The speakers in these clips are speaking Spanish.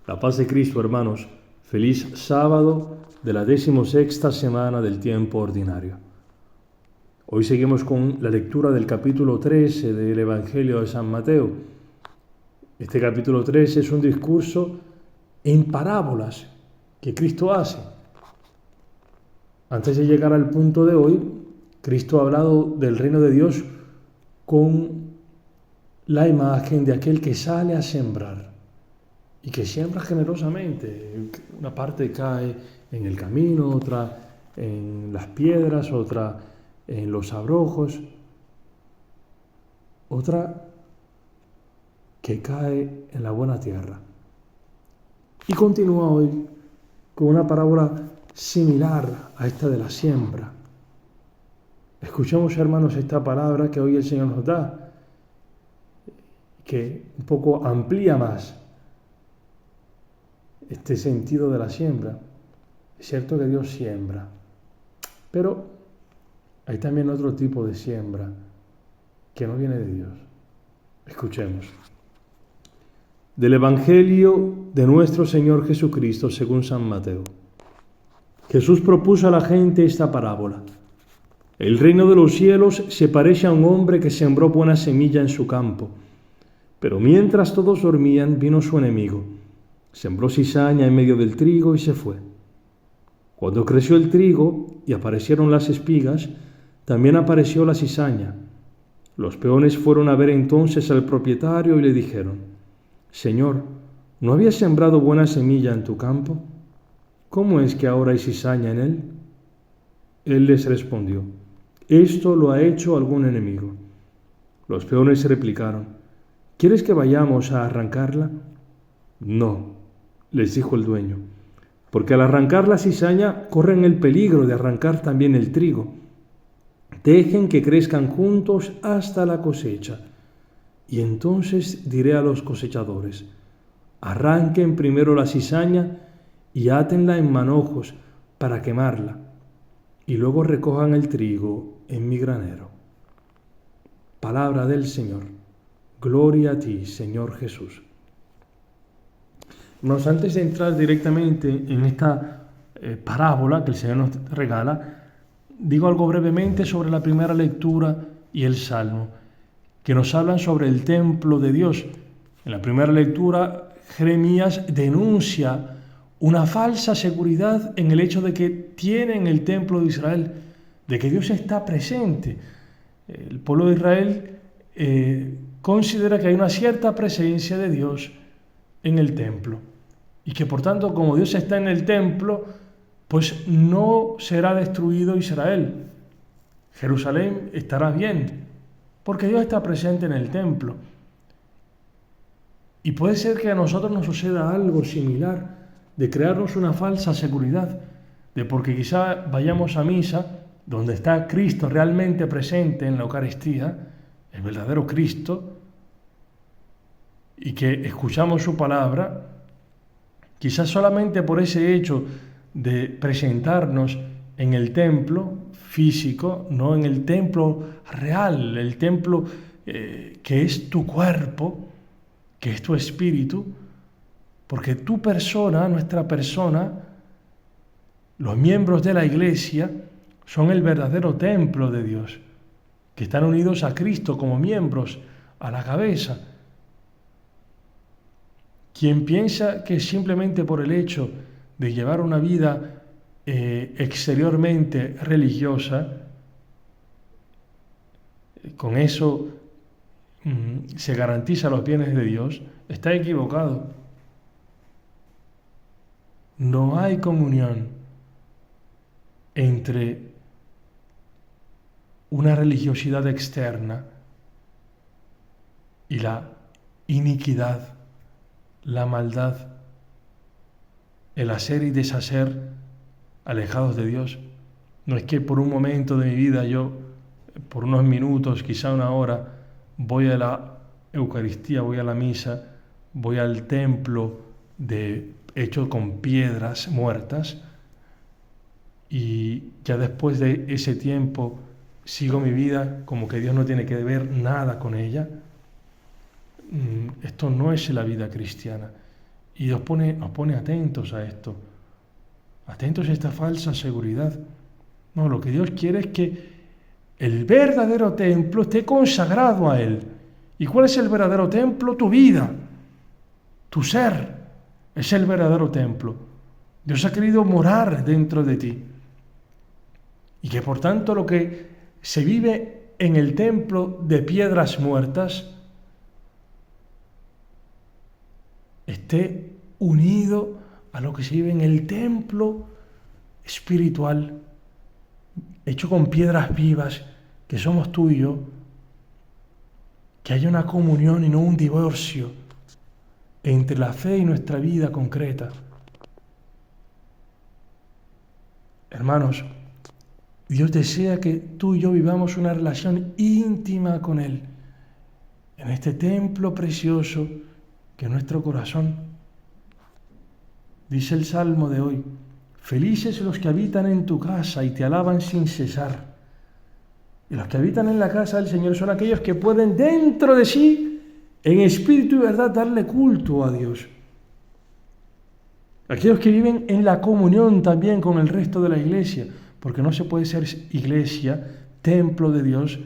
La paz de Cristo, hermanos. Feliz sábado de la 16ª semana del tiempo ordinario. Hoy seguimos con la lectura del capítulo 13 del Evangelio de San Mateo. Este capítulo 13 es un discurso en parábolas que Cristo hace. Antes de llegar al punto de hoy, Cristo ha hablado del reino de Dios con la imagen de aquel que sale a sembrar y que siembra generosamente. Una parte cae en el camino, otra en las piedras, otra en los abrojos, otra que cae en la buena tierra. Y continúa hoy con una parábola similar a esta de la siembra. Escuchemos, hermanos, esta palabra que hoy el Señor nos da, que un poco amplía más este sentido de la siembra. Es cierto que Dios siembra, pero hay también otro tipo de siembra que no viene de Dios. Escuchemos. Del Evangelio de nuestro Señor Jesucristo según San Mateo. Jesús propuso a la gente esta parábola. El reino de los cielos se parece a un hombre que sembró buena semilla en su campo. Pero mientras todos dormían, vino su enemigo. Sembró cizaña en medio del trigo y se fue. Cuando creció el trigo y aparecieron las espigas, también apareció la cizaña. Los peones fueron a ver entonces al propietario y le dijeron: Señor, ¿no habías sembrado buena semilla en tu campo? ¿Cómo es que ahora hay cizaña en él? Él les respondió: Esto lo ha hecho algún enemigo. Los peones replicaron: ¿Quieres que vayamos a arrancarla? No, les dijo el dueño, porque al arrancar la cizaña corren el peligro de arrancar también el trigo. Dejen que crezcan juntos hasta la cosecha. Y entonces diré a los cosechadores: arranquen primero la cizaña y átenla en manojos para quemarla, y luego recojan el trigo en mi granero. Palabra del Señor. Gloria a ti, Señor Jesús. Antes de entrar directamente en esta parábola que el Señor nos regala, digo algo brevemente sobre la primera lectura y el Salmo, que nos hablan sobre el templo de Dios. En la primera lectura, Jeremías denuncia una falsa seguridad en el hecho de que tienen el templo de Israel, de que Dios está presente. El pueblo de Israel considera que hay una cierta presencia de Dios en el templo y que por tanto, como Dios está en el templo, pues no será destruido Israel. Jerusalén estará bien, porque Dios está presente en el templo. Y puede ser que a nosotros nos suceda algo similar, de crearnos una falsa seguridad, de porque quizá vayamos a misa, donde está Cristo realmente presente en la Eucaristía, el verdadero Cristo, y que escuchamos su palabra, quizás solamente por ese hecho de presentarnos en el templo físico, no en el templo real, el templo que es tu cuerpo, que es tu espíritu, porque tu persona, nuestra persona, los miembros de la Iglesia, son el verdadero templo de Dios, que están unidos a Cristo como miembros, a la cabeza. Quien piensa que simplemente por el hecho de llevar una vida exteriormente religiosa, con eso se garantiza los bienes de Dios, está equivocado. No hay comunión entre una religiosidad externa y la iniquidad, la maldad, el hacer y deshacer alejados de Dios. No es que por un momento de mi vida yo, por unos minutos, quizá una hora, voy a la Eucaristía, voy a la misa, voy al templo hecho con piedras muertas, y ya después de ese tiempo sigo mi vida como que Dios no tiene que ver nada con ella. Esto no es la vida cristiana. Y nos pone atentos a esto, atentos a esta falsa seguridad. No, lo que Dios quiere es que el verdadero templo esté consagrado a Él. ¿Y cuál es el verdadero templo? Tu vida, tu ser, es el verdadero templo. Dios ha querido morar dentro de ti. Y que por tanto lo que se vive en el templo de piedras muertas esté unido a lo que se vive en el templo espiritual, hecho con piedras vivas, que somos tú y yo, que haya una comunión y no un divorcio entre la fe y nuestra vida concreta. Hermanos, Dios desea que tú y yo vivamos una relación íntima con Él, en este templo precioso que es nuestro corazón. Dice el Salmo de hoy: felices los que habitan en tu casa y te alaban sin cesar. Y los que habitan en la casa del Señor son aquellos que pueden dentro de sí, en espíritu y verdad, darle culto a Dios. Aquellos que viven en la comunión también con el resto de la iglesia, porque no se puede ser iglesia, templo de Dios,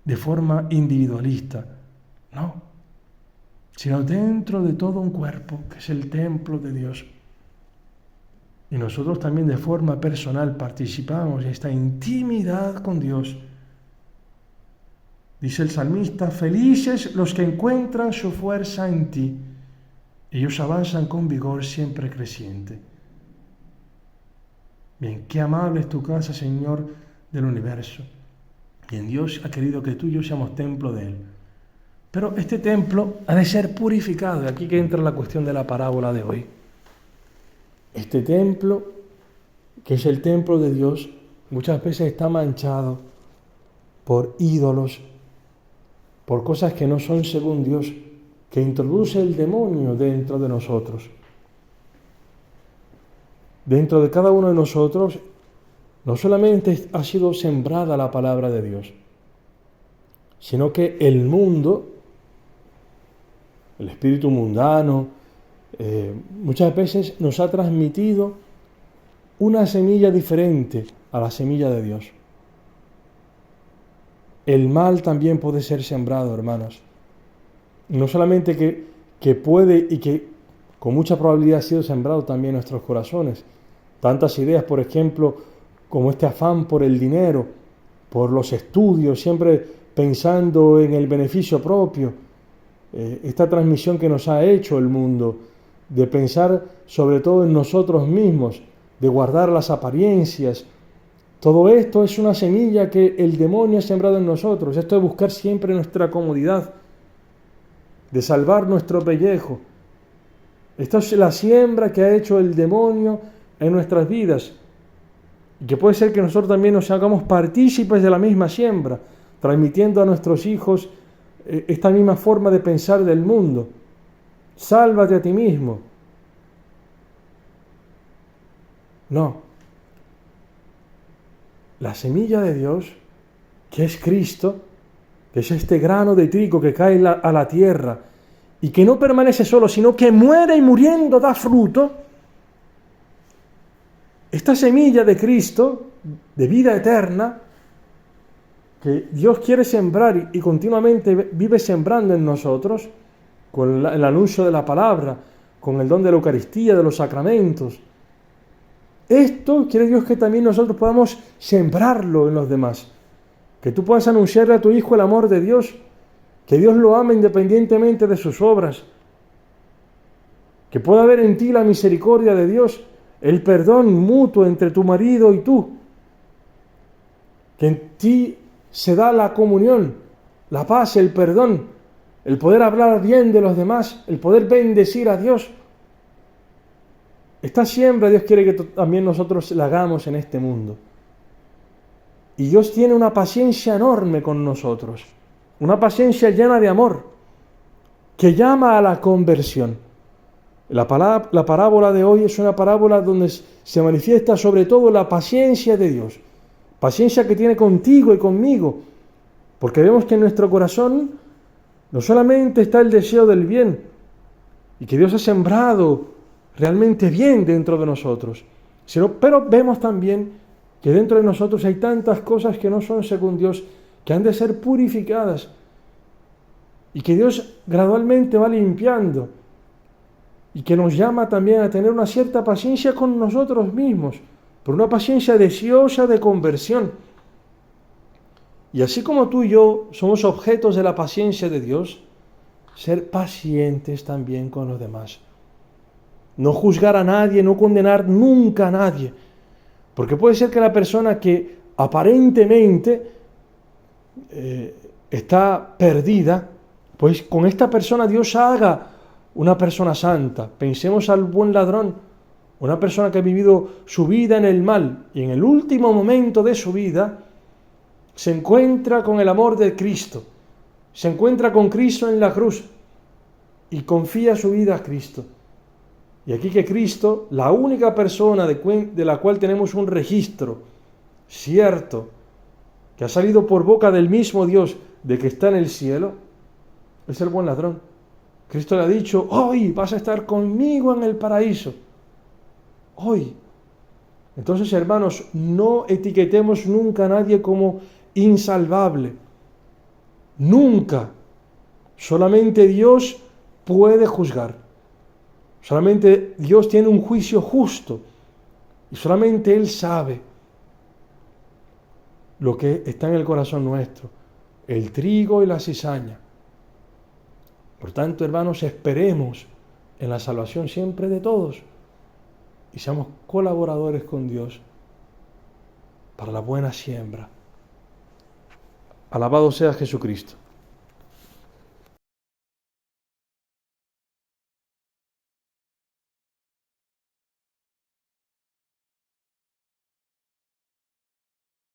de forma individualista, no, sino dentro de todo un cuerpo, que es el templo de Dios. Y nosotros también de forma personal participamos en esta intimidad con Dios. Dice el salmista: felices los que encuentran su fuerza en ti. Ellos avanzan con vigor siempre creciente. Bien, qué amable es tu casa, Señor del universo. Bien, Dios ha querido que tú y yo seamos templo de Él. Pero este templo ha de ser purificado. Y aquí que entra la cuestión de la parábola de hoy. Este templo, que es el templo de Dios, muchas veces está manchado por ídolos, por cosas que no son según Dios, que introduce el demonio dentro de nosotros. Dentro de cada uno de nosotros no solamente ha sido sembrada la palabra de Dios, sino que el mundo, el espíritu mundano, muchas veces nos ha transmitido una semilla diferente a la semilla de Dios. El mal también puede ser sembrado, hermanos. No solamente que puede y que con mucha probabilidad ha sido sembrado también en nuestros corazones. Tantas ideas, por ejemplo, como este afán por el dinero, por los estudios, siempre pensando en el beneficio propio. Esta transmisión que nos ha hecho el mundo, de pensar sobre todo en nosotros mismos, de guardar las apariencias. Todo esto es una semilla que el demonio ha sembrado en nosotros. Esto de buscar siempre nuestra comodidad, de salvar nuestro pellejo. Esta es la siembra que ha hecho el demonio en nuestras vidas. Y que puede ser que nosotros también nos hagamos partícipes de la misma siembra, transmitiendo a nuestros hijos esta misma forma de pensar del mundo. Sálvate a ti mismo. No. La semilla de Dios, que es Cristo, que es este grano de trigo que cae a la tierra y que no permanece solo, sino que muere y muriendo da fruto. Esta semilla de Cristo, de vida eterna, que Dios quiere sembrar y continuamente vive sembrando en nosotros, con el anuncio de la palabra, con el don de la Eucaristía, de los sacramentos. Esto quiere Dios que también nosotros podamos sembrarlo en los demás. Que tú puedas anunciarle a tu hijo el amor de Dios, que Dios lo ama independientemente de sus obras, que pueda haber en ti la misericordia de Dios, el perdón mutuo entre tu marido y tú, que en ti se da la comunión, la paz, el perdón, el poder hablar bien de los demás, el poder bendecir a Dios. Esta siembra Dios quiere que también nosotros la hagamos en este mundo. Y Dios tiene una paciencia enorme con nosotros, una paciencia llena de amor, que llama a la conversión. La parábola de hoy es una parábola donde se manifiesta sobre todo la paciencia de Dios, paciencia que tiene contigo y conmigo, porque vemos que en nuestro corazón no solamente está el deseo del bien, y que Dios ha sembrado realmente bien dentro de nosotros. Pero vemos también que dentro de nosotros hay tantas cosas que no son según Dios, que han de ser purificadas y que Dios gradualmente va limpiando y que nos llama también a tener una cierta paciencia con nosotros mismos, por una paciencia deseosa de conversión. Y así como tú y yo somos objetos de la paciencia de Dios, ser pacientes también con los demás. No juzgar a nadie, no condenar nunca a nadie. Porque puede ser que la persona que aparentemente está perdida, pues con esta persona Dios haga una persona santa. Pensemos al buen ladrón, una persona que ha vivido su vida en el mal y en el último momento de su vida se encuentra con el amor de Cristo, se encuentra con Cristo en la cruz y confía su vida a Cristo. Y aquí que Cristo, la única persona de la cual tenemos un registro cierto, que ha salido por boca del mismo Dios de que está en el cielo, es el buen ladrón. Cristo le ha dicho, hoy vas a estar conmigo en el paraíso. Hoy. Entonces, hermanos, no etiquetemos nunca a nadie como insalvable. Nunca. Solamente Dios puede juzgar. Solamente Dios tiene un juicio justo. Y solamente Él sabe lo que está en el corazón nuestro. El trigo y la cizaña. Por tanto, hermanos, esperemos en la salvación siempre de todos y seamos colaboradores con Dios para la buena siembra. Alabado sea Jesucristo.